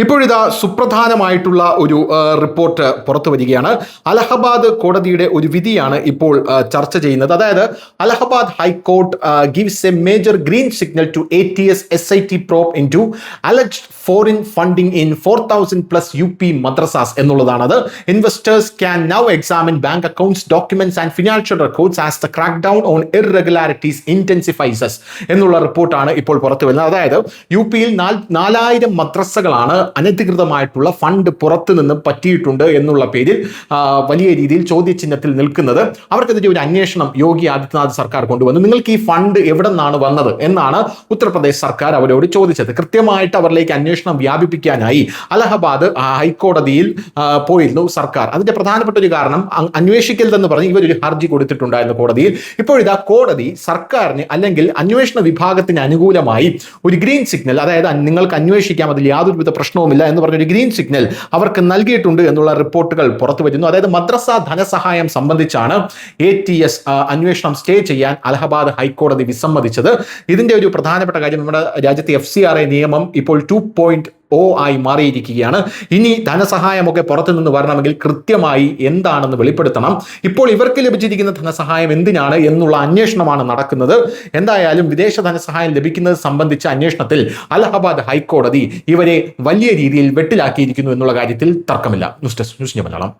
ഇപ്പോഴിതാ സുപ്രധാനമായിട്ടുള്ള ഒരു റിപ്പോർട്ട് പുറത്തു വരികയാണ്. അലഹബാദ് കോടതിയുടെ ഒരു വിധിയാണ് ഇപ്പോൾ ചർച്ച ചെയ്യുന്നത്. അതായത് Allahabad high court gives a major green signal to ATS SIT probe into alleged foreign funding in 4,000+ UP madrasas എന്നുള്ളതാണത്. Investors can now examine bank accounts, documents and financial records as the crackdown on irregularities intensifies എന്നുള്ള റിപ്പോർട്ടാണ് ഇപ്പോൾ പുറത്തു വരുന്നത്. അതായത് UP-യിൽ 4000 മദ്രസകളാണ് അനധികൃതമായിട്ടുള്ള fund പുറത്തു നിന്ന് പറ്റിയിട്ടുണ്ട് എന്നുള്ള പേരിൽ വലിയ രീതിയിൽ ചോദ്യചിഹ്നത്തിൽ നിൽക്കുന്നത്. അവർക്കെതിരെ ഒരു അന്വേഷണം യോഗി ആദിത്യനാഥ് സർക്കാർ കൊണ്ടുവന്നു. നിങ്ങൾക്ക് ഈ ഫണ്ട് എവിടെ നിന്നാണ് വന്നത് എന്നാണ് ഉത്തർപ്രദേശ് സർക്കാർ അവരോട് ചോദിച്ചത്. കൃത്യമായിട്ട് അവരിലേക്ക് അന്വേഷണം വ്യാപിപ്പിക്കാനായി അലഹബാദ് ഹൈക്കോടതിയിൽ പോയിരുന്നു സർക്കാർ. അതിന്റെ പ്രധാനപ്പെട്ട ഒരു കാരണം അന്വേഷിക്കരുതെന്ന് പറഞ്ഞ് ഇവരൊരു ഹർജി കൊടുത്തിട്ടുണ്ടായിരുന്നു കോടതിയിൽ. ഇപ്പോഴിതാ കോടതി സർക്കാരിന് അല്ലെങ്കിൽ അന്വേഷണ വിഭാഗത്തിന് അനുകൂലമായി ഒരു ഗ്രീൻ സിഗ്നൽ, അതായത് നിങ്ങൾക്ക് അന്വേഷിക്കാം, അതിൽ യാതൊരുവിധ പ്രശ്നവുമില്ല എന്ന് പറഞ്ഞൊരു ഗ്രീൻ സിഗ്നൽ അവർക്ക് നൽകിയിട്ടുണ്ട് എന്നുള്ള റിപ്പോർട്ടുകൾ പുറത്തു വരുന്നു. അതായത് മദ്രസ ധനസഹായം സംബന്ധിച്ചാണ് ATS അന്വേഷണം സ്റ്റേ ചെയ്യാൻ അലഹബാദ് ഹൈക്കോടതി വിസമ്മതിച്ചത്. ഇതിന്റെ ഒരു പ്രധാനപ്പെട്ട കാര്യം, നമ്മുടെ രാജ്യത്തെ FCRA നിയമം ഇപ്പോൾ 2.0 ആയി മാറിയിരിക്കുകയാണ്. ഇനി ധനസഹായമൊക്കെ പുറത്തു നിന്ന് വരണമെങ്കിൽ കൃത്യമായി എന്താണെന്ന് വെളിപ്പെടുത്തണം. ഇപ്പോൾ ഇവർക്ക് ലഭിച്ചിരിക്കുന്ന ധനസഹായം എന്തിനാണ് എന്നുള്ള അന്വേഷണമാണ് നടക്കുന്നത്. എന്തായാലും വിദേശ ധനസഹായം ലഭിക്കുന്നത് സംബന്ധിച്ച അന്വേഷണത്തിൽ അലഹബാദ് ഹൈക്കോടതി ഇവരെ വലിയ രീതിയിൽ വെട്ടിലാക്കിയിരിക്കുന്നു എന്നുള്ള കാര്യത്തിൽ തർക്കമില്ല. News desk, news Malayalam.